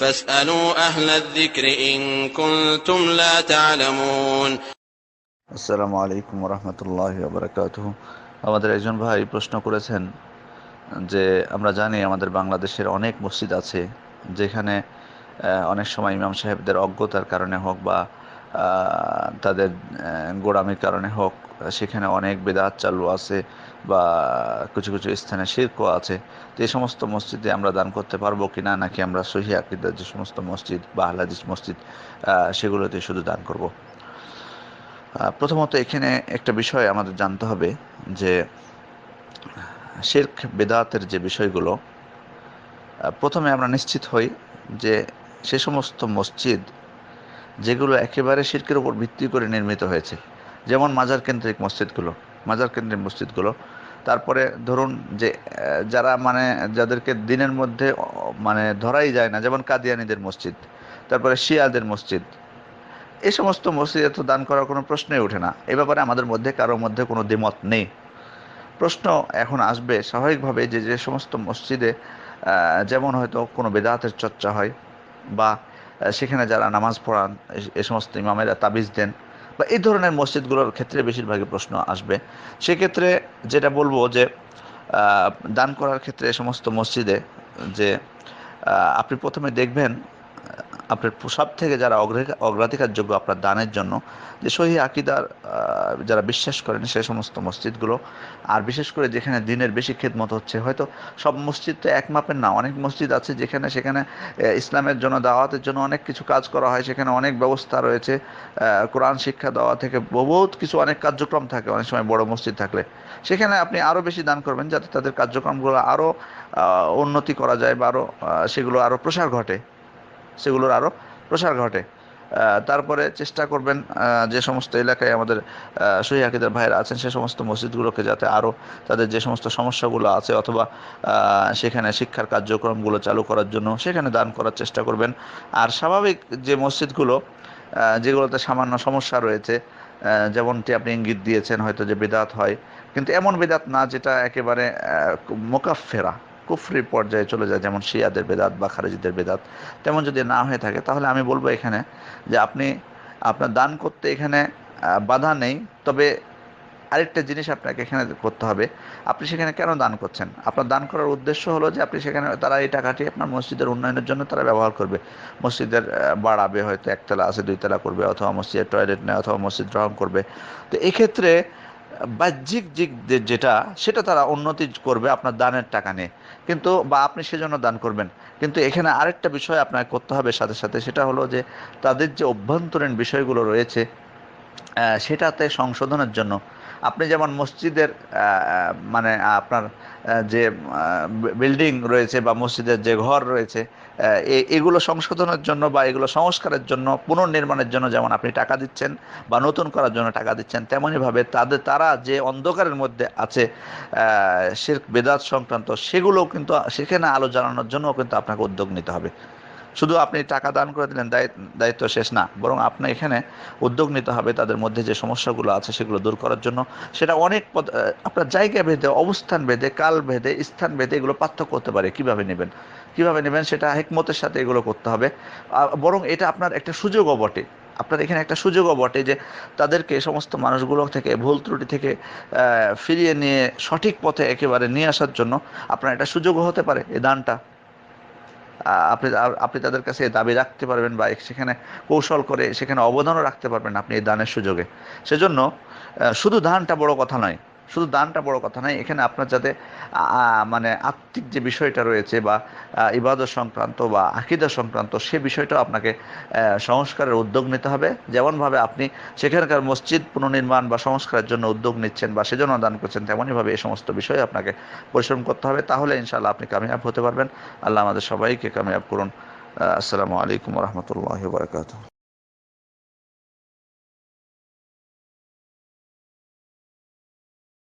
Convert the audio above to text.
فاسألوا أهل الذكر إن كنتم لا تعلمون. আসসালামু আলাইকুম রহমতুল্লাহি ওয়া বারাকাতুহু। আমাদের একজন ভাই প্রশ্ন করেছেন যে আমরা জানি আমাদের বাংলাদেশের অনেক মসজিদ আছে যেখানে অনেক সময় ইমাম সাহেবদের অজ্ঞতার কারণে হোক বা তাদের গোঁড়ামির কারণে হোক সেখানে অনেক বেদাত চালু আছে বা কিছু কিছু স্থানে শিরকও আছে। তো এই সমস্ত মসজিদে আমরা দান করতে পারবো কিনা, নাকি আমরা সহিহ আকীদার যে সমস্ত মসজিদ বা আহলে হাদিস মসজিদ সেগুলোতে শুধু দান করব? প্রথমত এখানে একটা বিষয় আমাদের জানতে হবে যে শিরক বেদাতের যে বিষয়গুলো, প্রথমে আমরা নিশ্চিত হই যে সে সমস্ত মসজিদ যেগুলো একেবারে শিরকের উপর ভিত্তি করে নির্মিত হয়েছে, যেমন মাজার কেন্দ্রিক মসজিদগুলো। তারপরে ধরুন যে যারা যাদেরকে দিনের মধ্যে মানে ধরাই যায় না, যেমন কাদিয়ানীদের মসজিদ, তারপরে শিয়াদের মসজিদ, এই সমস্ত মসজিদে তো দান করার কোনো প্রশ্নই ওঠে না। এ ব্যাপারে আমাদের মধ্যে কারোর মধ্যে কোনো দ্বিমত নেই। প্রশ্ন এখন আসবে স্বাভাবিকভাবে যে যে সমস্ত মসজিদে যেমন হয়তো কোনো বেদাতের চর্চা হয় বা সেখানে যারা নামাজ পড়ান এ সমস্ত ইমামেরা তাবিজ দেন বা এই ধরনের মসজিদগুলোর ক্ষেত্রে বেশিরভাগই প্রশ্ন আসবে। সেক্ষেত্রে যেটা বলবো যে দান করার ক্ষেত্রে এ সমস্ত মসজিদে যে আপনি প্রথমে দেখবেন আপনার সব থেকে যারা অগ্রাধিকারযোগ্য আপনার দানের জন্য, যে সহিহ আকীদার যারা বিশ্বাস করেন সেই সমস্ত মসজিদগুলো। আর বিশেষ করে যেখানে দিনের বেশি খেদমত হচ্ছে, হয়তো সব মসজিদ তো এক মাপের না, অনেক মসজিদ আছে যেখানে সেখানে ইসলামের জন্য দাওয়াতের জন্য অনেক কিছু কাজ করা হয়, সেখানে অনেক ব্যবস্থা রয়েছে, কোরআন শিক্ষা দেওয়া থেকে বহুত কিছু অনেক কার্যক্রম থাকে। অনেক সময় বড় মসজিদ থাকলে সেখানে আপনি আরও বেশি দান করবেন যাতে তাদের কার্যক্রমগুলো আরও উন্নতি করা যায় বা আরও সেগুলোর আরও প্রসার ঘটে। তারপরে চেষ্টা করবেন যে সমস্ত এলাকায় আমাদের সহিহ আকীদার ভাইয়েরা আছেন সে সমস্ত মসজিদগুলোকে যাতে আরও তাদের যে সমস্ত সমস্যাগুলো আছে অথবা সেখানে শিক্ষার কার্যক্রমগুলো চালু করার জন্য সেখানে দান করার চেষ্টা করবেন। আর স্বাভাবিক যে মসজিদগুলো যেগুলোতে সামান্য সমস্যা রয়েছে, যেমনটি আপনি ইঙ্গিত দিয়েছেন হয়তো যে বেদাত হয়, কিন্তু এমন বেদাত না যেটা একেবারে মোকাফফেরা কুফরি পর্যায়ে চলে যায়, যেমন শিয়াদের বেদাত বা খারেজিদের বেদাত, তেমন যদি না হয়ে থাকে তাহলে আমি বলবো এখানে যে আপনি আপনার দান করতে এখানে বাধা নেই। তবে আরেকটা জিনিস আপনাকে এখানে করতে হবে, আপনি সেখানে কেন দান করছেন? আপনার দান করার উদ্দেশ্য হলো যে আপনি সেখানে তারা এই টাকাটি আপনার মসজিদের উন্নয়নের জন্য তারা ব্যবহার করবে, মসজিদের বাড়াবে, হয়তো একতলা আছে দুইতলা করবে, অথবা মসজিদের টয়লেট নেয়, অথবা মসজিদ রং করবে। তো এক্ষেত্রে বাহ্যিক যেটা সেটা তারা উন্নতি করবে আপনার দানের টাকা নিয়ে, কিন্তু বা আপনি সেজন্য দান করবেন। কিন্তু এখানে আরেকটা বিষয় আপনাকে করতে হবে সাথে সাথে, সেটা হলো যে তাদের যে অভ্যন্তরীণ বিষয়গুলো রয়েছে সেটাতে সংশোধনের জন্য আপনি যেমন মসজিদের মানে আপনার যে বিল্ডিং রয়েছে বা মসজিদের যে ঘর রয়েছে এগুলো সংশোধনের জন্য বা এগুলো সংস্কারের জন্য পুনর্নির্মাণের জন্য যেমন আপনি টাকা দিচ্ছেন বা নতুন করার জন্য টাকা দিচ্ছেন, তেমনইভাবে তারা যে অন্ধকারের মধ্যে আছে শিরক বেদাত সংক্রান্ত, সেগুলোও কিন্তু সেখানে আলো জ্বালানোর জন্যও কিন্তু আপনাকে উদ্যোগ নিতে হবে। শুধু আপনি টাকা দান করে দিলেন দায়িত্ব শেষ না, বরং আপনার এখানে উদ্যোগ নিতে হবে তাদের মধ্যে যে সমস্যাগুলো আছে সেগুলো দূর করার জন্য। সেটা অনেক আপনার জায়গা ভেদে, অবস্থান ভেদে, কাল ভেদে, স্থান ভেদে এগুলো পার্থক্য হতে পারে। কিভাবে নেবেন সেটা হিকমতের সাথে এগুলো করতে হবে। বরং এটা আপনার একটা সুযোগও বটে, আপনার এখানে একটা সুযোগও বটে যে তাদেরকে সমস্ত মানুষগুলো থেকে ভুল ত্রুটি থেকে ফিরিয়ে নিয়ে সঠিক পথে একেবারে নিয়ে আসার জন্য আপনার একটা সুযোগও হতে পারে এই দানটা। আপনি আপনি তাদের কাছে দাবি রাখতে পারবেন বা সেখানে কৌশল করে সেখানে অবদানও রাখতে পারবেন আপনি এই দানের সুযোগে। সেজন্য শুধু দানটা বড় কথা নয়, এখানে আপনার যাতে মানে আত্মিক যে বিষয়টা রয়েছে বা ইবাদত সংক্রান্ত বা আকীদা সংক্রান্ত সে বিষয়টাও আপনাকে সংস্কারের উদ্যোগ নিতে হবে। যেমনভাবে আপনি সেখানকার মসজিদ পুনর্নির্মাণ বা সংস্কারের জন্য উদ্যোগ নিচ্ছেন বা সেজন্য দান করছেন, তেমনইভাবে এই সমস্ত বিষয়ে আপনাকে পরিশ্রম করতে হবে। তাহলে ইনশাআল্লাহ আপনি কামিয়াব হতে পারবেন। আল্লাহ আমাদের সবাইকে কামিয়াব করুন। আসসালামু আলাইকুম রহমতুল্লাহ বারকাতুহ।